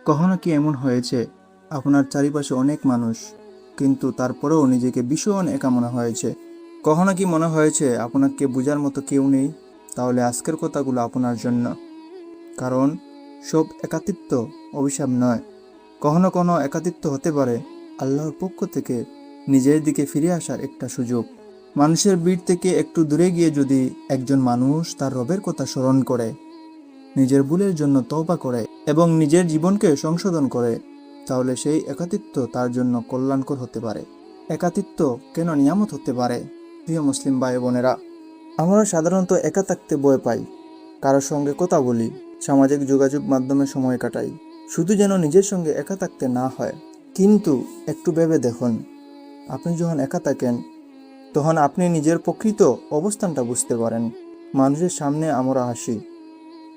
কখনো কি এমন হয়েছে আপনার চারিপাশে অনেক মানুষ, কিন্তু তারপরেও নিজেকে ভীষণ একা মনে হয়েছে? কখনো কি মনে হয়েছে আপনাকে বোঝার মতো কেউ নেই? তাহলে আজকের কথাগুলো আপনার জন্য। কারণ সব একাকিত্ব অভিশাপ নয়। কখনো কখনো একাকিত্ব হতে পারে আল্লাহর পক্ষ থেকে নিজের দিকে ফিরে আসার একটা সুযোগ। মানুষের ভিড় থেকে একটু দূরে গিয়ে যদি একজন মানুষ তার রবের কথা স্মরণ করে, নিজের ভুলের জন্য তওবা করে এবং নিজের জীবনকে সংশোধন করে, তাহলে সেই একাকিত্ব তার জন্য কল্যাণকর হতে পারে। একাকিত্ব কেন নিয়ামত হতে পারে? প্রিয় মুসলিম ভাই বোনেরা, আমরা সাধারণত একা থাকতে ভয় পাই, কারোর সঙ্গে কথা বলি, সামাজিক যোগাযোগ মাধ্যমে সময় কাটাই, শুধু যেন নিজের সঙ্গে একা থাকতে না হয়। কিন্তু একটু ভেবে দেখুন, আপনি যখন একা থাকেন তখন আপনি নিজের প্রকৃত অবস্থানটা বুঝতে পারেন। মানুষের সামনে আমরা হাসি,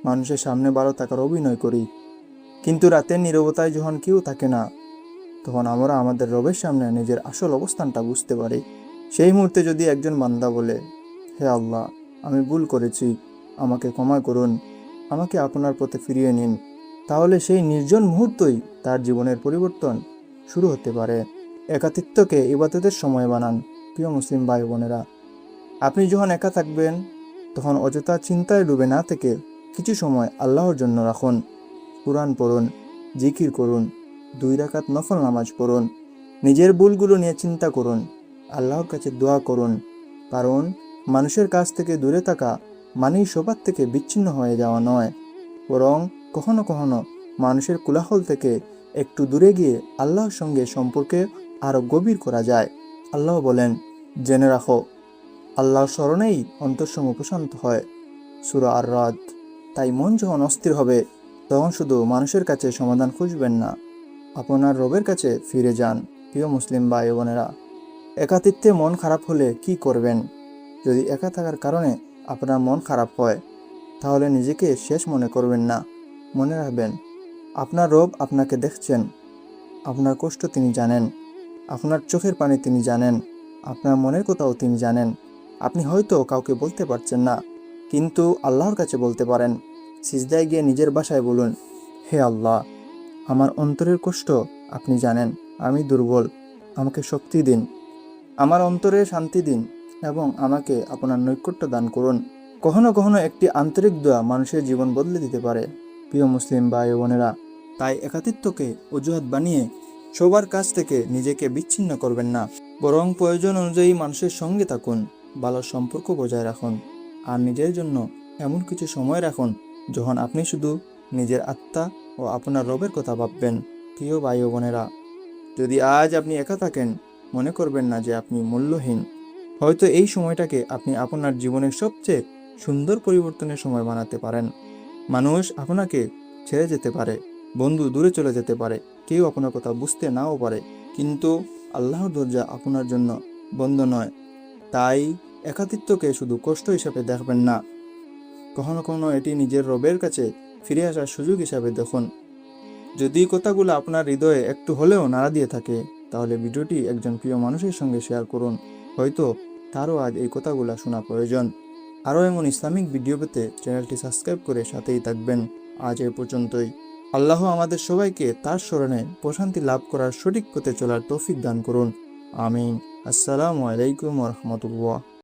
মানুষের সামনে ভালো থাকার অভিনয় করি, কিন্তু রাতের নীরবতায় যখন কেউ থাকে না, তখন আমরা আমাদের রবের সামনে নিজের আসল অবস্থানটা বুঝতে পারি। সেই মুহূর্তে যদি একজন বান্দা বলে, হে আল্লাহ, আমি ভুল করেছি, আমাকে ক্ষমা করুন, আমাকে আপনার পথে ফিরিয়ে নিন, তাহলে সেই নির্জন মুহূর্তই তার জীবনের পরিবর্তন শুরু হতে পারে। একাকিত্বকে ইবাদতের সময় বানান। প্রিয় মুসলিম ভাই বোনেরা, আপনি যখন একা থাকবেন তখন অযথা চিন্তায় ডুবে না থেকে কিছু সময় আল্লাহর জন্য রাখুন। কুরআন পড়ুন, জিকির করুন, 2 রাকাত নফল নামাজ পড়ুন, নিজের ভুলগুলো নিয়ে চিন্তা করুন, আল্লাহর কাছে দোয়া করুন। কারণ মানুষের কাছ থেকে দূরে থাকা মানেই সবার থেকে বিচ্ছিন্ন হয়ে যাওয়া নয়, বরং কখনো কখনো মানুষের কোলাহল থেকে একটু দূরে গিয়ে আল্লাহর সঙ্গে সম্পর্কে আরও গভীর করা যায়। আল্লাহ বলেন, জেনে রাখো, আল্লাহর স্মরণেই অন্তঃসমূহ প্রশান্ত হয়। সূরা আর-রাদ। তাই মন যখন অস্থির হবে তখন শুধু মানুষের কাছে সমাধান খুঁজবেন না, আপনার রবের কাছে ফিরে যান। প্রিয় মুসলিম ভাই বোনেরা, একাকিত্বে মন খারাপ হলে কি করবেন? যদি একা থাকার কারণে আপনার মন খারাপ হয়, তাহলে নিজেকে শেষ মনে করবেন না। মনে রাখবেন, আপনার রব আপনাকে দেখছেন, আপনার কষ্ট তিনি জানেন, আপনার চোখের পানি তিনি জানেন, আপনার মনের কথাও তিনি জানেন। আপনি হয়তো কাউকে বলতে পারছেন না, কিন্তু আল্লাহর কাছে বলতে পারেন। সিজদায় গিয়ে নিজের ভাষায় বলুন, হে আল্লাহ, আমার অন্তরের কষ্ট আপনি জানেন, আমি দুর্বল, আমাকে শক্তি দিন, আমার অন্তরে শান্তি দিন এবং আমাকে আপনার নৈকট্য দান করুন। কখনো কখনো একটি আন্তরিক দোয়া মানুষের জীবন বদলে দিতে পারে। প্রিয় মুসলিম ভাই বোনেরা, তাই একাকিত্বকে অজুহাত বানিয়ে সবার কাছ থেকে নিজেকে বিচ্ছিন্ন করবেন না, বরং প্রয়োজন অনুযায়ী মানুষের সঙ্গে থাকুন, ভালো সম্পর্ক বজায় রাখুন, আর নিজের জন্য এমন কিছু সময় রাখুন যখন আপনি শুধু নিজের আত্মা ও আপনার রবের কথা ভাববেন। প্রিয় ভাই ও বোনেরা, যদি আজ আপনি একা থাকেন, মনে করবেন না যে আপনি মূল্যহীন। হয়তো এই সময়টাকে আপনি আপনার জীবনের সবচেয়ে সুন্দর পরিবর্তনের সময় বানাতে পারেন। মানুষ আপনাকে ছেড়ে যেতে পারে, বন্ধু দূরে চলে যেতে পারে, কেউ আপনার কথা বুঝতে নাও পারে, কিন্তু আল্লাহর দরজা আপনার জন্য বন্ধ নয়। তাই একাকিত্বকে শুধু কষ্ট হিসাবে দেখবেন না, কখনো কখনো এটি নিজের রবের কাছে ফিরে আসার সুযোগ হিসাবে দেখুন। যদি কথাগুলো আপনার হৃদয়ে একটু হলেও নাড়া দিয়ে থাকে, তাহলে ভিডিওটি একজন প্রিয় মানুষের সঙ্গে শেয়ার করুন, হয়তো তারও আজ এই কথাগুলো শোনা প্রয়োজন। আরও এমন ইসলামিক ভিডিও পেতে চ্যানেলটি সাবস্ক্রাইব করে সাথেই থাকবেন। আজ এ পর্যন্তই। আল্লাহ আমাদের সবাইকে তার স্মরণে প্রশান্তি লাভ করার সঠিক পথে চলার তৌফিক দান করুন। আমিন। আসসালামু আলাইকুম ওয়া রাহমাতুল্লাহ।